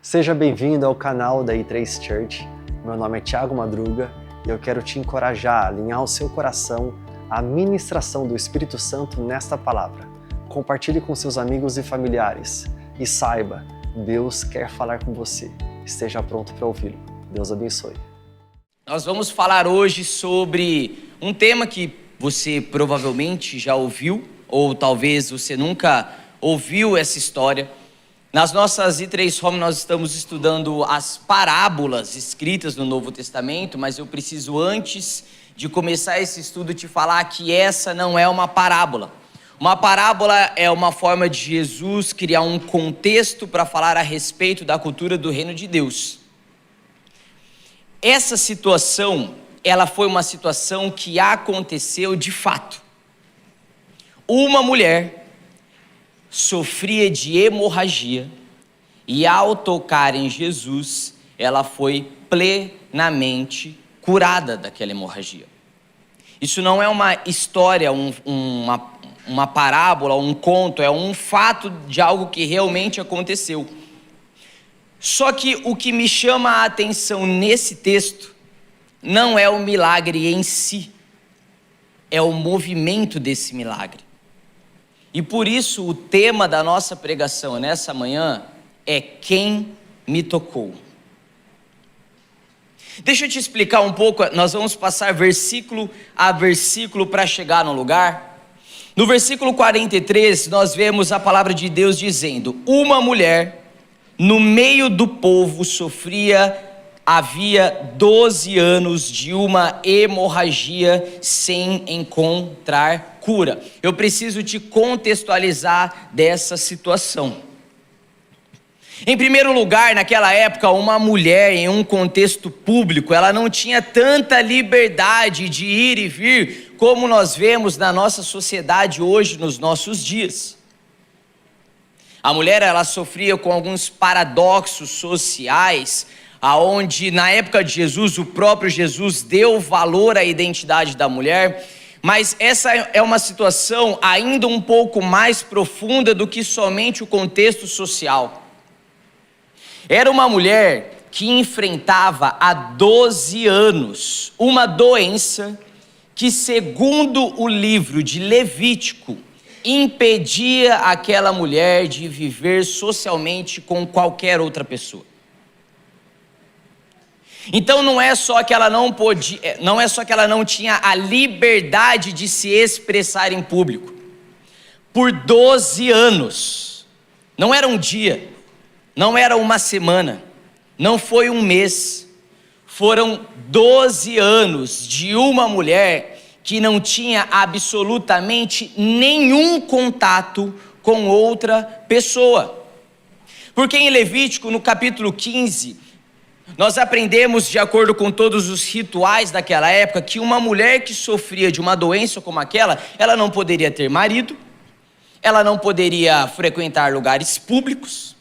Seja bem-vindo ao canal da I3 Church. Meu nome é Thiago Madruga e eu quero te encorajar a alinhar o seu coração à ministração do Espírito Santo nesta palavra. Compartilhe com seus amigos e familiares e saiba, Deus quer falar com você. Esteja pronto para ouvi-lo. Deus abençoe. Nós vamos falar hoje sobre um tema que você provavelmente já ouviu, ou talvez você nunca ouviu essa história. Nas nossas I3 Home nós estamos estudando as parábolas escritas no Novo Testamento, mas eu preciso, antes de começar esse estudo, te falar que essa não é uma parábola. Uma parábola é uma forma de Jesus criar um contexto para falar a respeito da cultura do reino de Deus. Essa situação, ela foi uma situação que aconteceu de fato. Uma mulher sofria de hemorragia e, ao tocar em Jesus, ela foi plenamente curada daquela hemorragia. Isso não é uma história, uma parábola, um conto, é um fato de algo que realmente aconteceu. Só que o que me chama a atenção nesse texto não é o milagre em si, é o movimento desse milagre. E por isso o tema da nossa pregação nessa manhã é quem me tocou. Deixa eu te explicar um pouco, nós vamos passar versículo a versículo para chegar no lugar. No versículo 43 nós vemos a palavra de Deus dizendo: uma mulher no meio do povo havia 12 anos de uma hemorragia sem encontrar cura. Eu preciso te contextualizar dessa situação. Em primeiro lugar, naquela época, uma mulher em um contexto público, ela não tinha tanta liberdade de ir e vir como nós vemos na nossa sociedade hoje, nos nossos dias. A mulher, ela sofria com alguns paradoxos sociais, aonde na época de Jesus, o próprio Jesus deu valor à identidade da mulher, mas essa é uma situação ainda um pouco mais profunda do que somente o contexto social. Era uma mulher que enfrentava há 12 anos uma doença que, segundo o livro de Levítico, impedia aquela mulher de viver socialmente com qualquer outra pessoa. Então não é só que ela não tinha a liberdade de se expressar em público. Por 12 anos, não era um dia, não era uma semana, não foi um mês, foram 12 anos de uma mulher que não tinha absolutamente nenhum contato com outra pessoa. Porque em Levítico, no capítulo 15, nós aprendemos, de acordo com todos os rituais daquela época, que uma mulher que sofria de uma doença como aquela, ela não poderia ter marido, ela não poderia frequentar lugares públicos,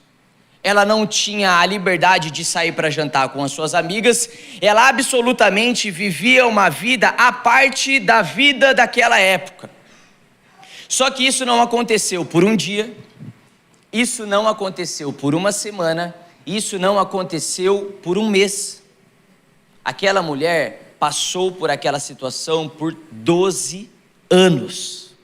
ela não tinha a liberdade de sair para jantar com as suas amigas, ela absolutamente vivia uma vida à parte da vida daquela época. Só que isso não aconteceu por um dia, isso não aconteceu por uma semana, isso não aconteceu por um mês. Aquela mulher passou por aquela situação por 12 anos.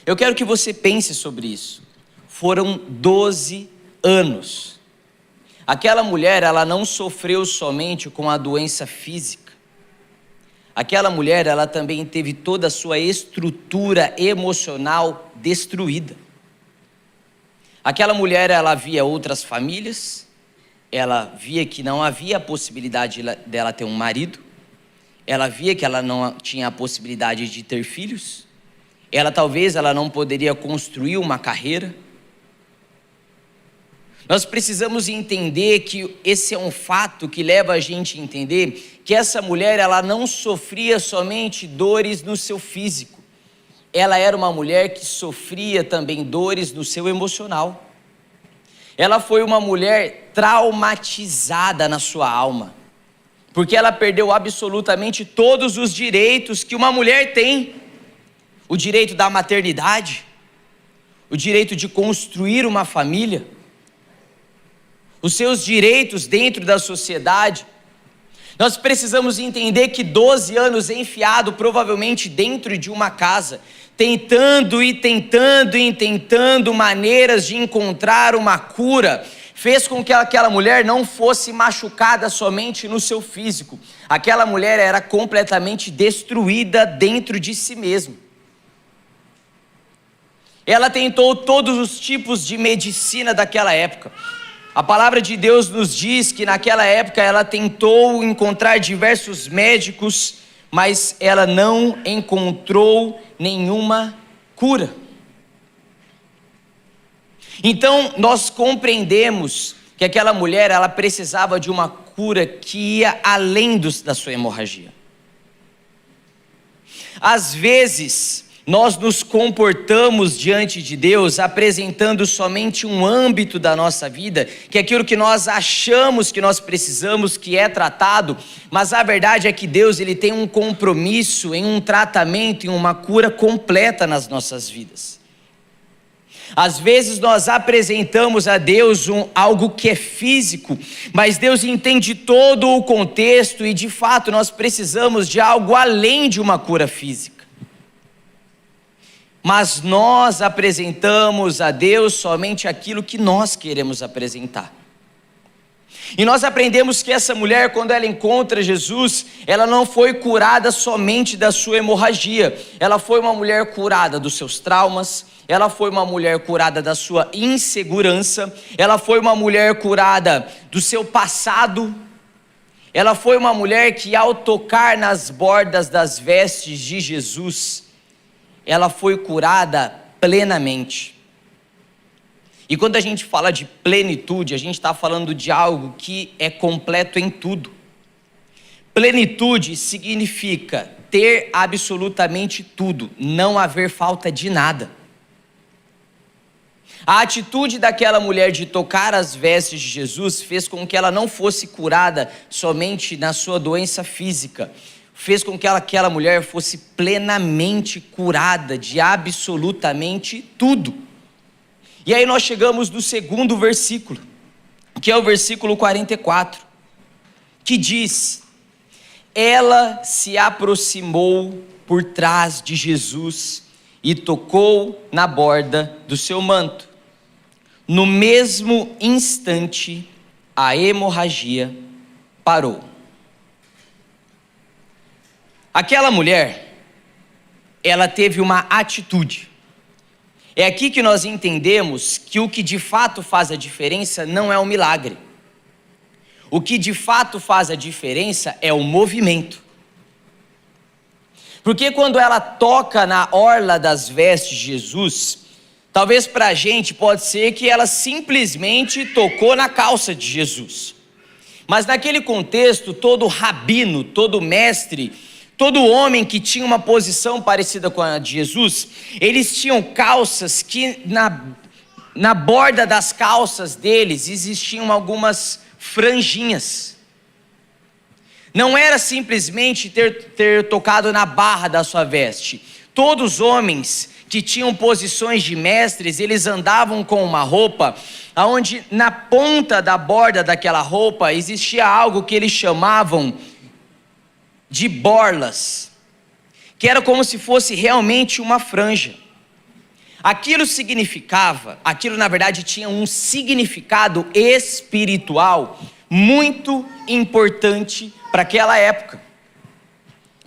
Eu quero que você pense sobre isso. Foram 12 anos. Aquela mulher, ela não sofreu somente com a doença física. Aquela mulher, ela também teve toda a sua estrutura emocional destruída. Aquela mulher, ela via outras famílias, ela via que não havia a possibilidade dela ter um marido, ela via que ela não tinha a possibilidade de ter filhos, talvez ela não poderia construir uma carreira. Nós precisamos entender que esse é um fato que leva a gente a entender que essa mulher, ela não sofria somente dores no seu físico. Ela era uma mulher que sofria também dores no seu emocional. Ela foi uma mulher traumatizada na sua alma, porque ela perdeu absolutamente todos os direitos que uma mulher tem. O direito da maternidade, o direito de construir uma família, os seus direitos dentro da sociedade. Nós precisamos entender que 12 anos enfiado provavelmente dentro de uma casa, tentando maneiras de encontrar uma cura, fez com que aquela mulher não fosse machucada somente no seu físico. Aquela mulher era completamente destruída dentro de si mesma. Ela tentou todos os tipos de medicina daquela época. A palavra de Deus nos diz que naquela época ela tentou encontrar diversos médicos, mas ela não encontrou nenhuma cura. Então nós compreendemos que aquela mulher ela precisava de uma cura que ia além da sua hemorragia. Às vezes nós nos comportamos diante de Deus apresentando somente um âmbito da nossa vida, que é aquilo que nós achamos que nós precisamos, que é tratado, mas a verdade é que Deus ele tem um compromisso em um tratamento, em uma cura completa nas nossas vidas. Às vezes nós apresentamos a Deus algo que é físico, mas Deus entende todo o contexto e de fato nós precisamos de algo além de uma cura física. Mas nós apresentamos a Deus somente aquilo que nós queremos apresentar. E nós aprendemos que essa mulher, quando ela encontra Jesus, ela não foi curada somente da sua hemorragia, ela foi uma mulher curada dos seus traumas, ela foi uma mulher curada da sua insegurança, ela foi uma mulher curada do seu passado, ela foi uma mulher que ao tocar nas bordas das vestes de Jesus, ela foi curada plenamente. E quando a gente fala de plenitude, a gente está falando de algo que é completo em tudo. Plenitude significa ter absolutamente tudo, não haver falta de nada. A atitude daquela mulher de tocar as vestes de Jesus fez com que ela não fosse curada somente na sua doença física, fez com que aquela mulher fosse plenamente curada de absolutamente tudo. E aí nós chegamos no segundo versículo, que é o versículo 44, que diz: ela se aproximou por trás de Jesus e tocou na borda do seu manto. No mesmo instante, a hemorragia parou. Aquela mulher, ela teve uma atitude. É aqui que nós entendemos que o que de fato faz a diferença não é o milagre. O que de fato faz a diferença é o movimento. Porque quando ela toca na orla das vestes de Jesus, talvez para a gente pode ser que ela simplesmente tocou na calça de Jesus. Mas naquele contexto, todo rabino, todo mestre, todo homem que tinha uma posição parecida com a de Jesus, eles tinham calças que na borda das calças deles existiam algumas franjinhas. Não era simplesmente ter tocado na barra da sua veste. Todos os homens que tinham posições de mestres, eles andavam com uma roupa onde na ponta da borda daquela roupa existia algo que eles chamavam de borlas, que era como se fosse realmente uma franja. Aquilo na verdade tinha um significado espiritual muito importante para aquela época.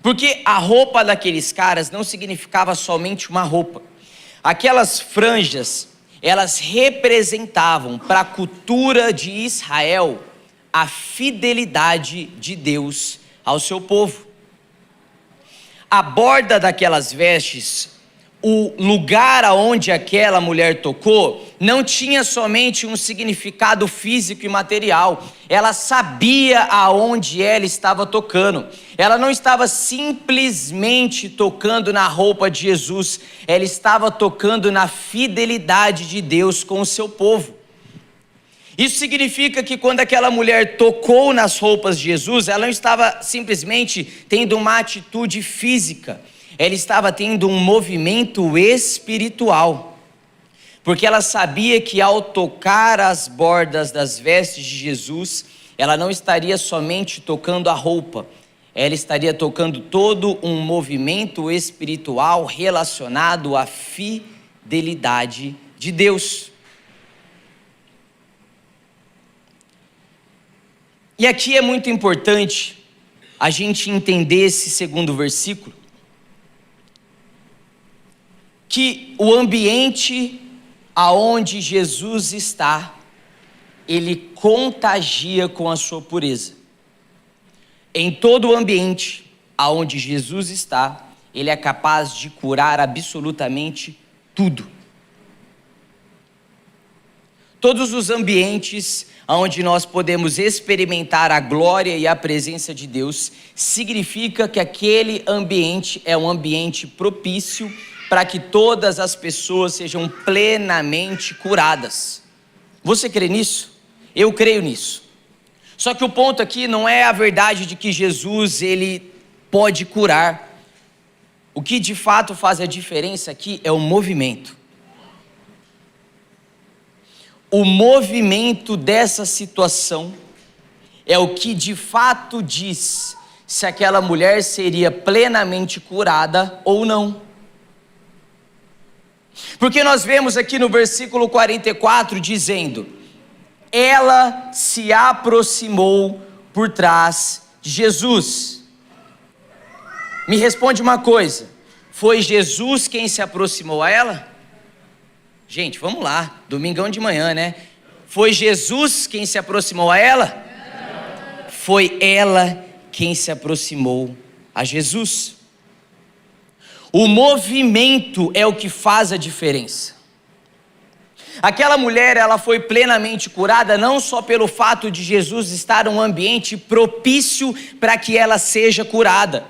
Porque a roupa daqueles caras não significava somente uma roupa. Aquelas franjas, elas representavam para a cultura de Israel a fidelidade de Deus ao seu povo. A borda daquelas vestes, o lugar aonde aquela mulher tocou, não tinha somente um significado físico e material. Ela sabia aonde ela estava tocando. Ela não estava simplesmente tocando na roupa de Jesus, ela estava tocando na fidelidade de Deus com o seu povo. Isso significa que quando aquela mulher tocou nas roupas de Jesus, ela não estava simplesmente tendo uma atitude física, ela estava tendo um movimento espiritual. porque ela sabia que ao tocar as bordas das vestes de Jesus, ela não estaria somente tocando a roupa, ela estaria tocando todo um movimento espiritual relacionado à fidelidade de Deus. E aqui é muito importante a gente entender esse segundo versículo, que o ambiente aonde Jesus está, ele contagia com a sua pureza. Em todo o ambiente aonde Jesus está, ele é capaz de curar absolutamente tudo. Todos os ambientes onde nós podemos experimentar a glória e a presença de Deus, significa que aquele ambiente é um ambiente propício para que todas as pessoas sejam plenamente curadas. Você crê nisso? Eu creio nisso. Só que o ponto aqui não é a verdade de que Jesus, ele pode curar. O que de fato faz a diferença aqui é o movimento. O movimento dessa situação é o que de fato diz se aquela mulher seria plenamente curada ou não. Porque nós vemos aqui no versículo 44 dizendo: ela se aproximou por trás de Jesus. Me responde uma coisa: foi Jesus quem se aproximou a ela? Gente, vamos lá, domingão de manhã, né? Foi Jesus quem se aproximou a ela? Não. Foi ela quem se aproximou a Jesus. O movimento é o que faz a diferença. Aquela mulher, ela foi plenamente curada não só pelo fato de Jesus estar em um ambiente propício para que ela seja curada.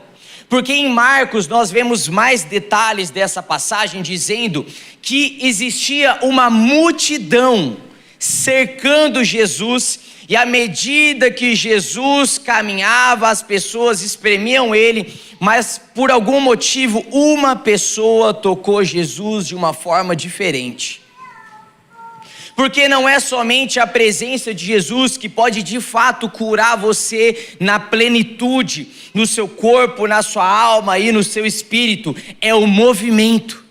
Porque em Marcos nós vemos mais detalhes dessa passagem dizendo que existia uma multidão cercando Jesus, e à medida que Jesus caminhava, as pessoas espremiam ele, mas por algum motivo uma pessoa tocou Jesus de uma forma diferente. Porque não é somente a presença de Jesus que pode de fato curar você na plenitude, no seu corpo, na sua alma e no seu espírito, é o movimento.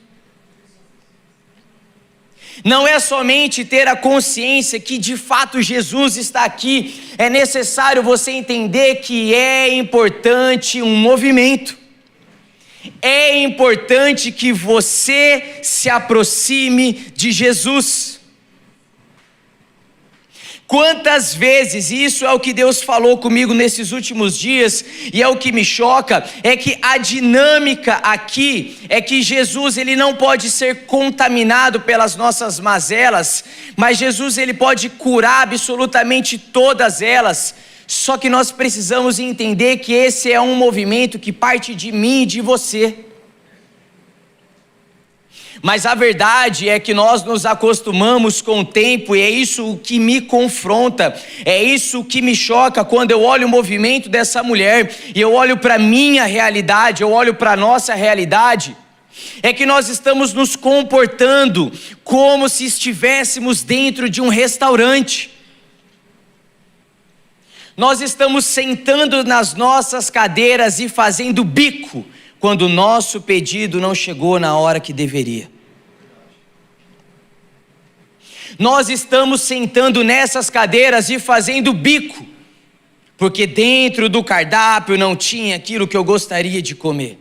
Não é somente ter a consciência que de fato Jesus está aqui, é necessário você entender que é importante um movimento. É importante que você se aproxime de Jesus. Quantas vezes, e isso é o que Deus falou comigo nesses últimos dias, e é o que me choca, é que a dinâmica aqui é que Jesus, ele não pode ser contaminado pelas nossas mazelas, mas Jesus, ele pode curar absolutamente todas elas. Só que nós precisamos entender que esse é um movimento que parte de mim e de você. Mas a verdade é que nós nos acostumamos com o tempo, e é isso que me confronta, é isso que me choca quando eu olho o movimento dessa mulher, e eu olho para a minha realidade, eu olho para a nossa realidade, é que nós estamos nos comportando como se estivéssemos dentro de um restaurante. Nós estamos sentando nas nossas cadeiras e fazendo bico, quando o nosso pedido não chegou na hora que deveria. Nós estamos sentando nessas cadeiras e fazendo bico, porque dentro do cardápio não tinha aquilo que eu gostaria de comer.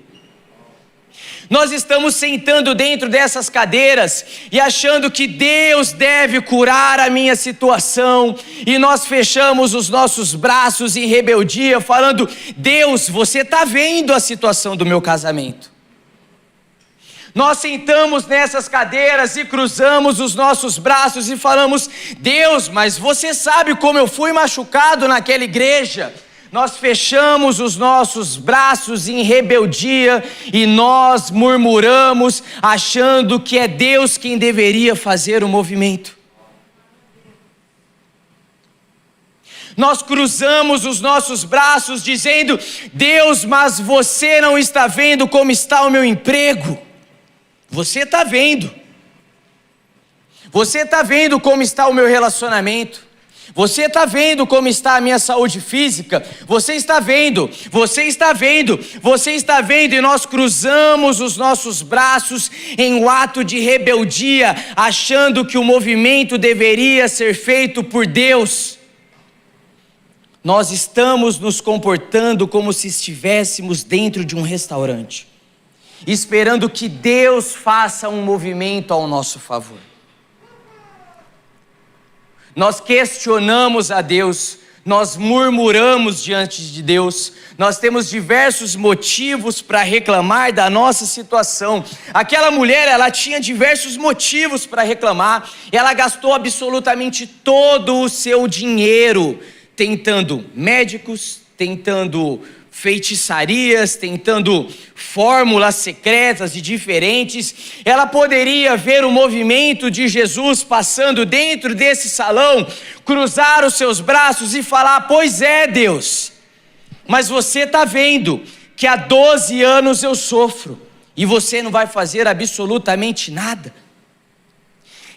Nós estamos sentando dentro dessas cadeiras e achando que Deus deve curar a minha situação, e nós fechamos os nossos braços em rebeldia, falando: Deus, você está vendo a situação do meu casamento. Nós sentamos nessas cadeiras e cruzamos os nossos braços e falamos: Deus, mas você sabe como eu fui machucado naquela igreja. Nós fechamos os nossos braços em rebeldia e nós murmuramos, achando que é Deus quem deveria fazer o movimento. Nós cruzamos os nossos braços dizendo: Deus, mas você não está vendo como está o meu emprego. Você está vendo. Você está vendo como está o meu relacionamento? Você está vendo como está a minha saúde física? Você está vendo, você está vendo, você está vendo, e nós cruzamos os nossos braços em um ato de rebeldia, achando que o movimento deveria ser feito por Deus. Nós estamos nos comportando como se estivéssemos dentro de um restaurante, esperando que Deus faça um movimento ao nosso favor. Nós questionamos a Deus, nós murmuramos diante de Deus, nós temos diversos motivos para reclamar da nossa situação. Aquela mulher, ela tinha diversos motivos para reclamar, ela gastou absolutamente todo o seu dinheiro tentando médicos, tentando feitiçarias, tentando fórmulas secretas e diferentes. Ela poderia ver o movimento de Jesus passando dentro desse salão, cruzar os seus braços e falar: pois é, Deus, mas você está vendo que há 12 anos eu sofro e você não vai fazer absolutamente nada.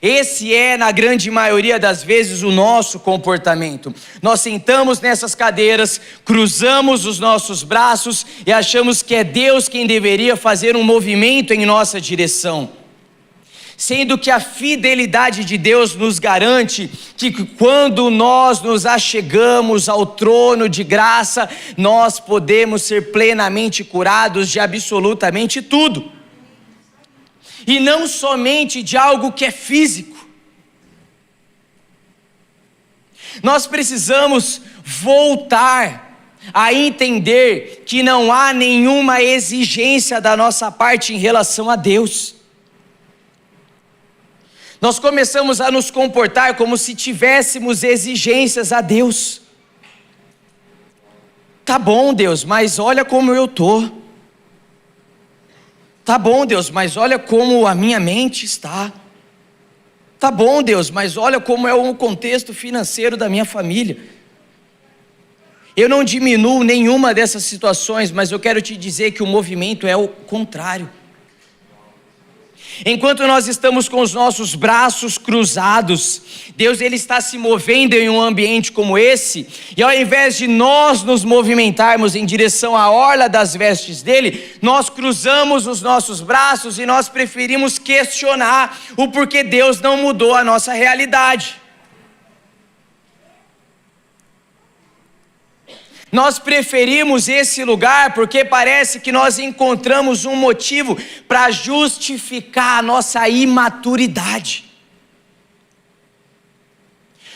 Esse é, na grande maioria das vezes, o nosso comportamento. Nós sentamos nessas cadeiras, cruzamos os nossos braços e achamos que é Deus quem deveria fazer um movimento em nossa direção. Sendo que a fidelidade de Deus nos garante que quando nós nos achegamos ao trono de graça, nós podemos ser plenamente curados de absolutamente tudo. E não somente de algo que é físico. Nós precisamos voltar a entender que não há nenhuma exigência da nossa parte em relação a Deus. Nós começamos a nos comportar como se tivéssemos exigências a Deus. Tá bom, Deus, mas olha como eu estou. Tá bom, Deus, mas olha como a minha mente está. Tá bom, Deus, mas olha como é o contexto financeiro da minha família. Eu não diminuo nenhuma dessas situações, mas eu quero te dizer que o movimento é o contrário. Enquanto nós estamos com os nossos braços cruzados, Deus ele está se movendo em um ambiente como esse, e ao invés de nós nos movimentarmos em direção à orla das vestes dele, nós cruzamos os nossos braços e nós preferimos questionar o porquê Deus não mudou a nossa realidade. Nós preferimos esse lugar porque parece que nós encontramos um motivo para justificar a nossa imaturidade.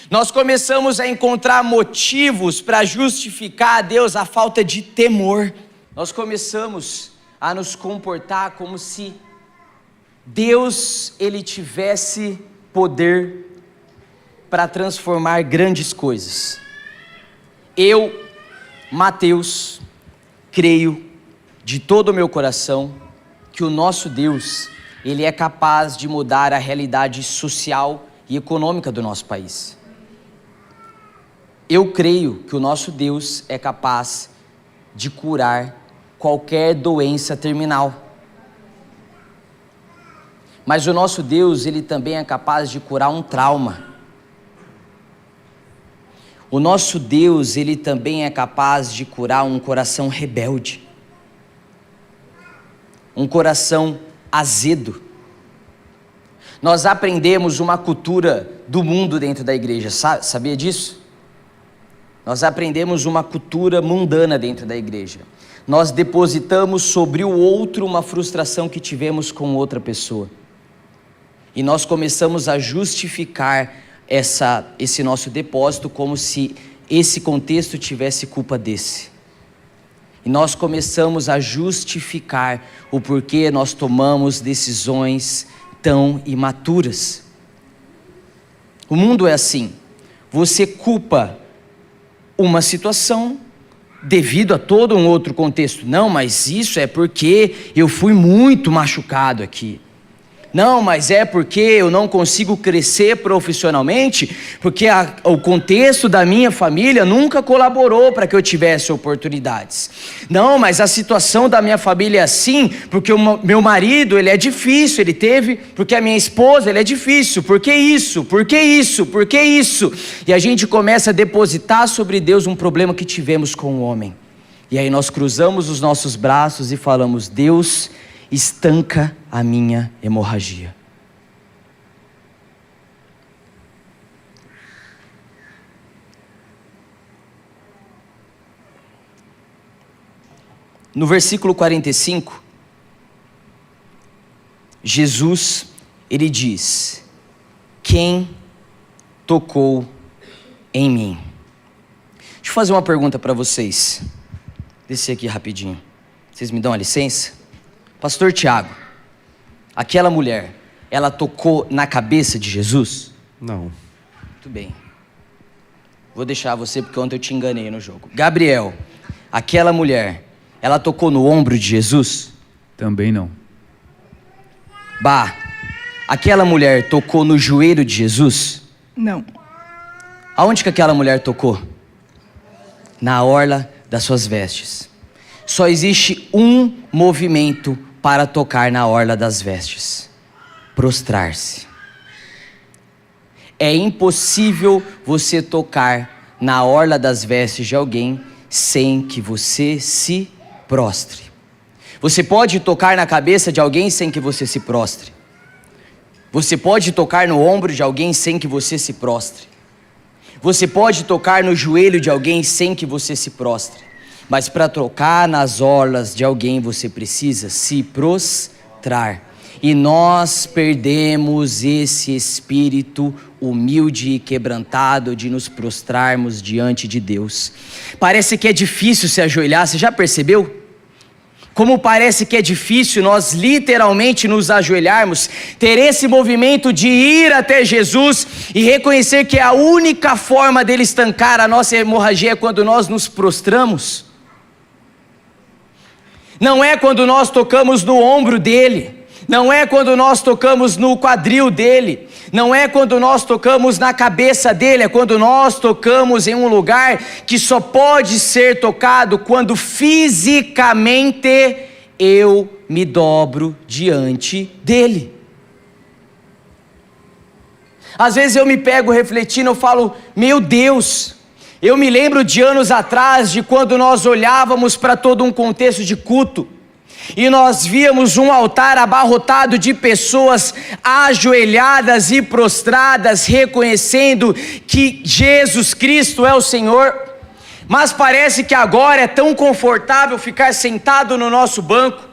Nós começamos a encontrar motivos para justificar a Deus a falta de temor. Nós começamos a nos comportar como se Deus ele tivesse poder para transformar grandes coisas. Mateus, creio de todo o meu coração que o nosso Deus, ele é capaz de mudar a realidade social e econômica do nosso país. Eu creio que o nosso Deus é capaz de curar qualquer doença terminal. Mas o nosso Deus, ele também é capaz de curar um trauma. O nosso Deus, ele também é capaz de curar um coração rebelde, um coração azedo. Nós aprendemos uma cultura do mundo dentro da igreja, sabia disso? Nós aprendemos uma cultura mundana dentro da igreja. Nós depositamos sobre o outro uma frustração que tivemos com outra pessoa. E nós começamos a justificar esse nosso depósito como se esse contexto tivesse culpa desse. E nós começamos a justificar o porquê nós tomamos decisões tão imaturas. O mundo é assim. Você culpa uma situação devido a todo um outro contexto. Não, mas isso é porque eu fui muito machucado aqui. Não, mas é porque eu não consigo crescer profissionalmente, porque o contexto da minha família nunca colaborou para que eu tivesse oportunidades. Não, mas a situação da minha família é assim, porque o meu marido, ele é difícil, ele teve, porque a minha esposa, ele é difícil, por que isso? Por que isso? Por que isso? E a gente começa a depositar sobre Deus um problema que tivemos com o homem. E aí nós cruzamos os nossos braços e falamos: Deus, estanca a minha hemorragia. No versículo 45, Jesus, ele diz: quem tocou em mim? Deixa eu fazer uma pergunta para vocês. Descer aqui rapidinho. Vocês me dão a licença? Pastor Tiago, aquela mulher, ela tocou na cabeça de Jesus? Não. Muito bem. Vou deixar você porque ontem eu te enganei no jogo. Gabriel, aquela mulher, ela tocou no ombro de Jesus? Também não. Bah, aquela mulher tocou no joelho de Jesus? Não. Aonde que aquela mulher tocou? Na orla das suas vestes. Só existe um movimento para tocar na orla das vestes: prostrar-se. É impossível você tocar na orla das vestes de alguém sem que você se prostre. Você pode tocar na cabeça de alguém sem que você se prostre. Você pode tocar no ombro de alguém sem que você se prostre. Você pode tocar no joelho de alguém sem que você se prostre. Mas para tocar nas orlas de alguém você precisa se prostrar. E nós perdemos esse espírito humilde e quebrantado de nos prostrarmos diante de Deus. Parece que é difícil se ajoelhar, você já percebeu? Como parece que é difícil nós literalmente nos ajoelharmos, ter esse movimento de ir até Jesus e reconhecer que a única forma dele estancar a nossa hemorragia é quando nós nos prostramos. Não é quando nós tocamos no ombro dele, não é quando nós tocamos no quadril dele, não é quando nós tocamos na cabeça dele, é quando nós tocamos em um lugar que só pode ser tocado quando fisicamente eu me dobro diante dele. Às vezes eu me pego refletindo, eu falo: meu Deus, eu me lembro de anos atrás, de quando nós olhávamos para todo um contexto de culto, e nós víamos um altar abarrotado de pessoas ajoelhadas e prostradas, reconhecendo que Jesus Cristo é o Senhor, mas parece que agora é tão confortável ficar sentado no nosso banco,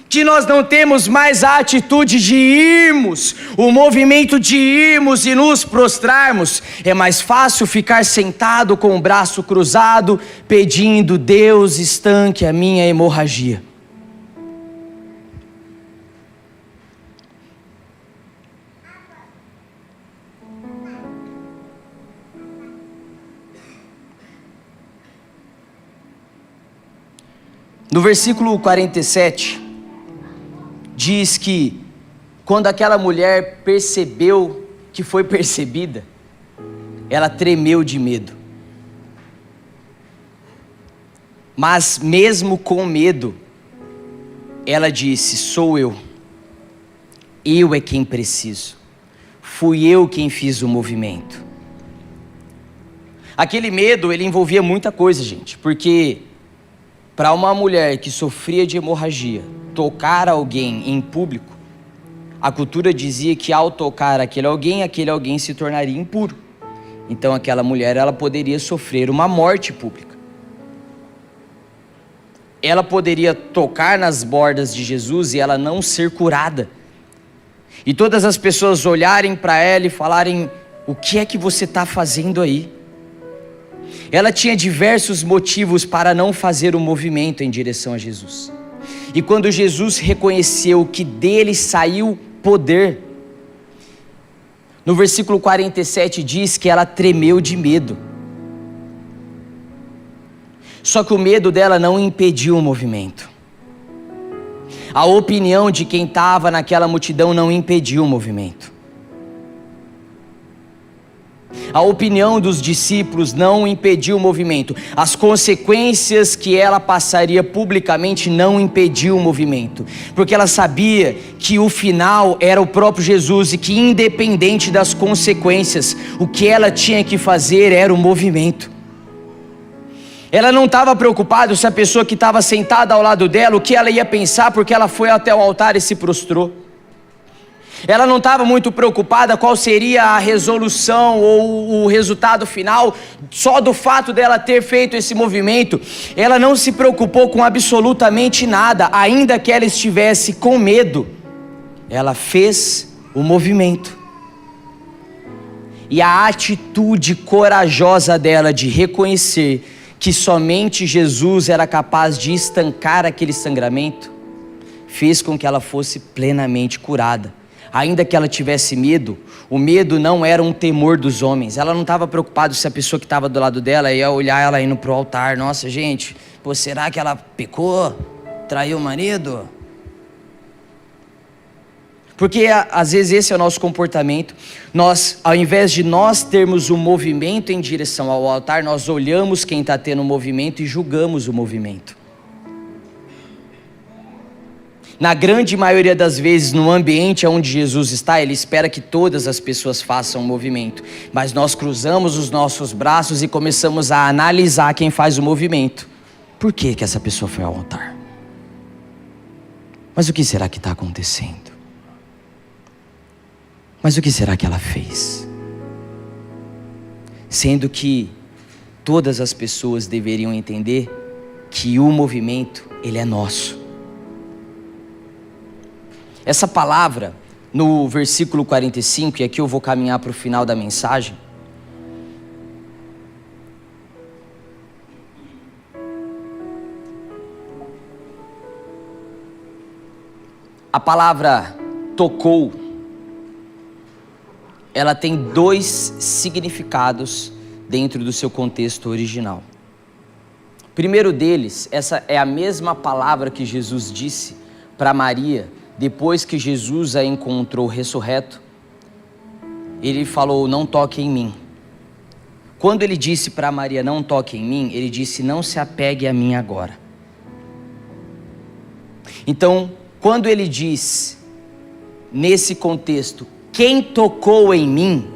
que nós não temos mais a atitude de irmos, o movimento de irmos e nos prostrarmos. É mais fácil ficar sentado com o braço cruzado, pedindo: Deus, estanque a minha hemorragia. No versículo 47, diz que quando aquela mulher percebeu que foi percebida, ela tremeu de medo. Mas mesmo com medo, ela disse: sou eu é quem preciso, fui eu quem fiz o movimento. Aquele medo, ele envolvia muita coisa, gente, porque para uma mulher que sofria de hemorragia, tocar alguém em público, a cultura dizia que ao tocar aquele alguém se tornaria impuro. Então aquela mulher, ela poderia sofrer uma morte pública. Ela poderia tocar nas bordas de Jesus e ela não ser curada. E todas as pessoas olharem para ela e falarem: o que é que você está fazendo aí? Ela tinha diversos motivos para não fazer o movimento em direção a Jesus. E quando Jesus reconheceu que dele saiu poder, no versículo 47 diz que ela tremeu de medo. Só que o medo dela não impediu o movimento. A opinião de quem estava naquela multidão não impediu o movimento. A opinião dos discípulos não impediu o movimento. As consequências que ela passaria publicamente não impediu o movimento. Porque ela sabia que o final era o próprio Jesus e que, independente das consequências, o que ela tinha que fazer era o movimento. Ela não estava preocupada se a pessoa que estava sentada ao lado dela, o que ela ia pensar, porque ela foi até o altar e se prostrou. Ela não estava muito preocupada qual seria a resolução ou o resultado final, só do fato dela ter feito esse movimento. Ela não se preocupou com absolutamente nada, ainda que ela estivesse com medo. Ela fez o movimento. E a atitude corajosa dela de reconhecer que somente Jesus era capaz de estancar aquele sangramento, fez com que ela fosse plenamente curada. Ainda que ela tivesse medo, o medo não era um temor dos homens. Ela não estava preocupada se a pessoa que estava do lado dela ia olhar ela indo para o altar. Nossa, gente, pô, será que ela pecou? Traiu o marido? Porque às vezes esse é o nosso comportamento. Nós, ao invés de nós termos um movimento em direção ao altar, nós olhamos quem está tendo o movimento e julgamos o movimento. Na grande maioria das vezes, no ambiente onde Jesus está, Ele espera que todas as pessoas façam o movimento. Mas nós cruzamos os nossos braços e começamos a analisar quem faz o movimento. Por que essa pessoa foi ao altar? Mas o que será que está acontecendo? Mas o que será que ela fez? Sendo que todas as pessoas deveriam entender que o movimento, ele é nosso. Essa palavra, no versículo 45, e aqui eu vou caminhar para o final da mensagem. A palavra tocou, ela tem dois significados dentro do seu contexto original. O primeiro deles, essa é a mesma palavra que Jesus disse para Maria, depois que Jesus a encontrou ressurreto. Ele falou: não toque em mim. Quando ele disse para Maria, não toque em mim, ele disse: não se apegue a mim agora. Então, quando ele diz, nesse contexto, quem tocou em mim,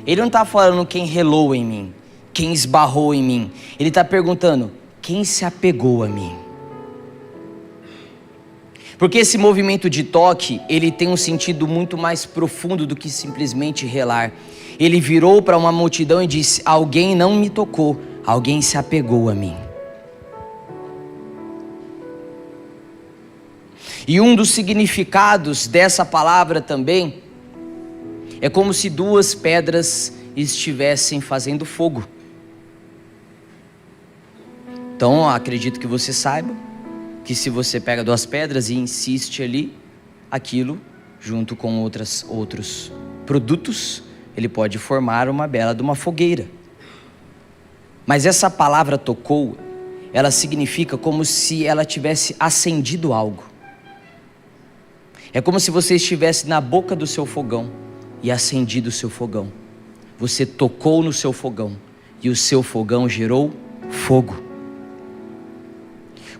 ele não está falando quem relou em mim, quem esbarrou em mim. Ele está perguntando, quem se apegou a mim? Porque esse movimento de toque, ele tem um sentido muito mais profundo do que simplesmente relar. Ele virou para uma multidão e disse: alguém não me tocou, alguém se apegou a mim. E um dos significados dessa palavra também é como se duas pedras estivessem fazendo fogo. Então, acredito que você saiba que se você pega duas pedras e insiste ali, aquilo, junto com outros produtos, ele pode formar uma bela de uma fogueira. Mas essa palavra tocou, ela significa como se ela tivesse acendido algo. É como se você estivesse na boca do seu fogão e acendido o seu fogão. Você tocou no seu fogão e o seu fogão gerou fogo.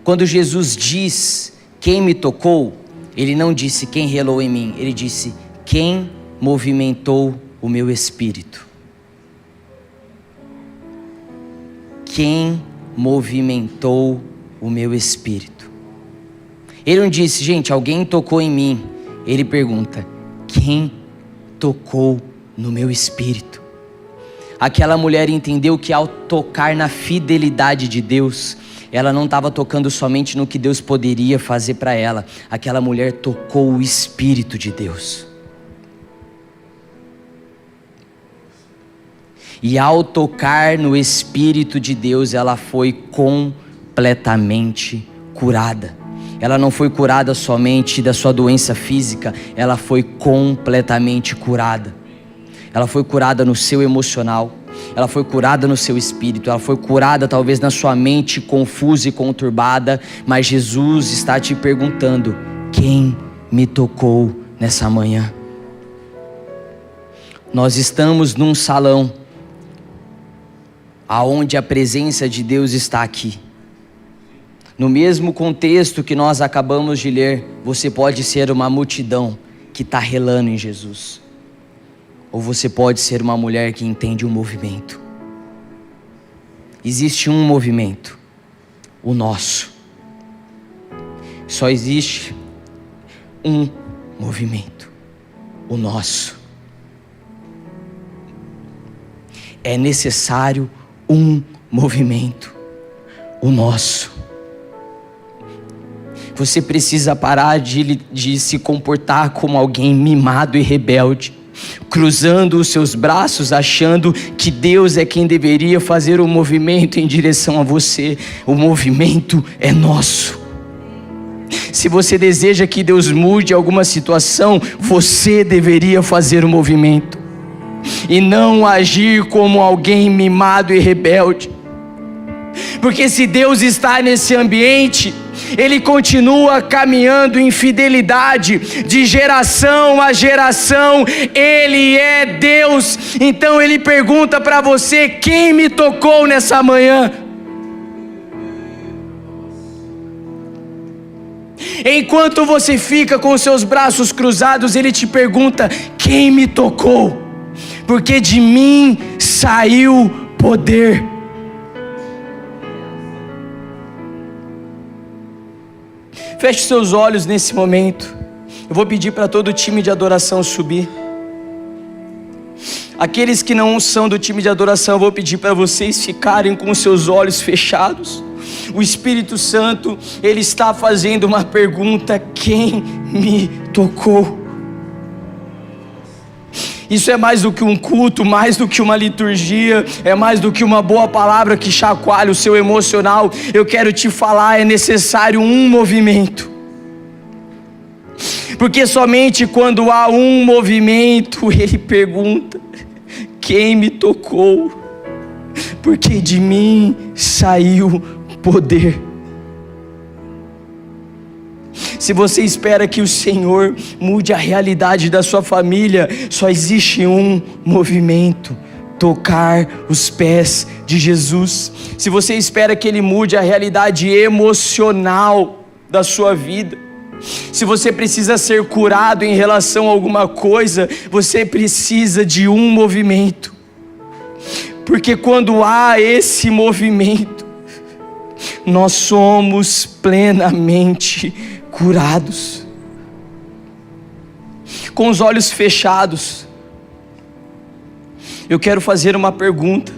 Quando Jesus diz quem me tocou, ele não disse quem relou em mim, ele disse quem movimentou o meu espírito. Quem movimentou o meu espírito. Ele não disse, gente, alguém tocou em mim. Ele pergunta, quem tocou no meu espírito? Aquela mulher entendeu que ao tocar na fidelidade de Deus, ela não estava tocando somente no que Deus poderia fazer para ela. Aquela mulher tocou o Espírito de Deus. E ao tocar no Espírito de Deus, ela foi completamente curada. Ela não foi curada somente da sua doença física, ela foi completamente curada. Ela foi curada no seu emocional, ela foi curada no seu espírito, ela foi curada talvez na sua mente confusa e conturbada, mas Jesus está te perguntando, quem me tocou nessa manhã. Nós estamos num salão aonde a presença de Deus está aqui. No mesmo contexto que nós acabamos de ler, você pode ser uma multidão que está relando em Jesus. Ou você pode ser uma mulher que entende o movimento. Existe um movimento, o nosso. Só existe um movimento, o nosso. É necessário um movimento, o nosso. Você precisa parar de se comportar como alguém mimado e rebelde, cruzando os seus braços, achando que Deus é quem deveria fazer o movimento em direção a você. O movimento é nosso. Se você deseja que Deus mude alguma situação, você deveria fazer o movimento e não agir como alguém mimado e rebelde. Porque se Deus está nesse ambiente, Ele continua caminhando em fidelidade, de geração a geração. Ele é Deus. Então Ele pergunta para você: quem me tocou nessa manhã? Enquanto você fica com os seus braços cruzados, Ele te pergunta: quem me tocou? Porque de mim saiu poder. Feche seus olhos nesse momento. Eu vou pedir para todo o time de adoração subir. Aqueles que não são do time de adoração, eu vou pedir para vocês ficarem com os seus olhos fechados. O Espírito Santo, Ele está fazendo uma pergunta: quem me tocou? Isso é mais do que um culto, mais do que uma liturgia, é mais do que uma boa palavra que chacoalha o seu emocional. Eu quero te falar, é necessário um movimento. Porque somente quando há um movimento, Ele pergunta: quem me tocou? Porque de mim saiu poder. Se você espera que o Senhor mude a realidade da sua família, só existe um movimento: tocar os pés de Jesus. Se você espera que Ele mude a realidade emocional da sua vida, se você precisa ser curado em relação a alguma coisa, você precisa de um movimento. Porque quando há esse movimento, nós somos plenamente curados. Com os olhos fechados, eu quero fazer uma pergunta.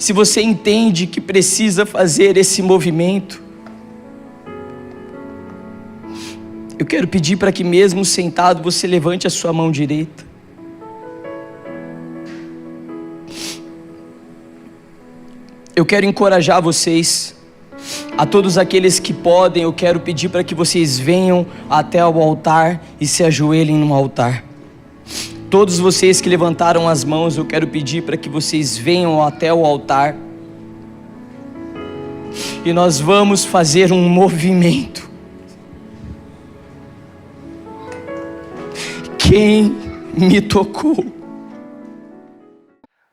Se você entende que precisa fazer esse movimento, eu quero pedir para que mesmo sentado você levante a sua mão direita. Eu quero encorajar vocês. A todos aqueles que podem, eu quero pedir para que vocês venham até o altar e se ajoelhem no altar. Todos vocês que levantaram as mãos, eu quero pedir para que vocês venham até o altar. E nós vamos fazer um movimento. Quem me tocou?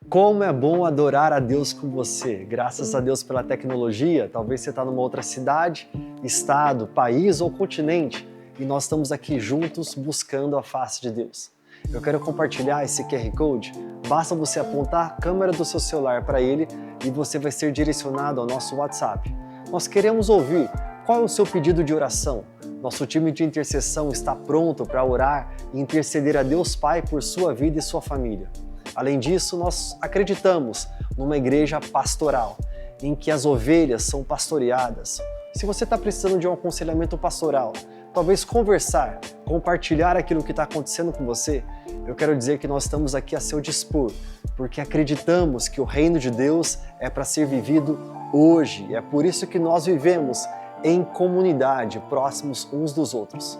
Como é bom adorar a Deus com você. Graças a Deus pela tecnologia, talvez você está numa outra cidade, estado, país ou continente, e nós estamos aqui juntos buscando a face de Deus. Eu quero compartilhar esse QR Code. Basta você apontar a câmera do seu celular para ele e você vai ser direcionado ao nosso WhatsApp. Nós queremos ouvir qual é o seu pedido de oração. Nosso time de intercessão está pronto para orar e interceder a Deus Pai por sua vida e sua família. Além disso, nós acreditamos numa igreja pastoral, em que as ovelhas são pastoreadas. Se você está precisando de um aconselhamento pastoral, talvez conversar, compartilhar aquilo que está acontecendo com você, eu quero dizer que nós estamos aqui a seu dispor, porque acreditamos que o reino de Deus é para ser vivido hoje. É por isso que nós vivemos em comunidade, próximos uns dos outros.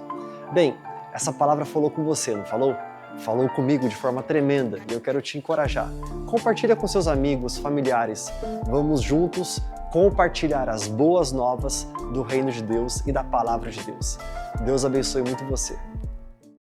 Bem, essa palavra falou com você, não falou? Falou comigo de forma tremenda e eu quero te encorajar. Compartilha com seus amigos, familiares. Vamos juntos compartilhar as boas novas do reino de Deus e da palavra de Deus. Deus abençoe muito você.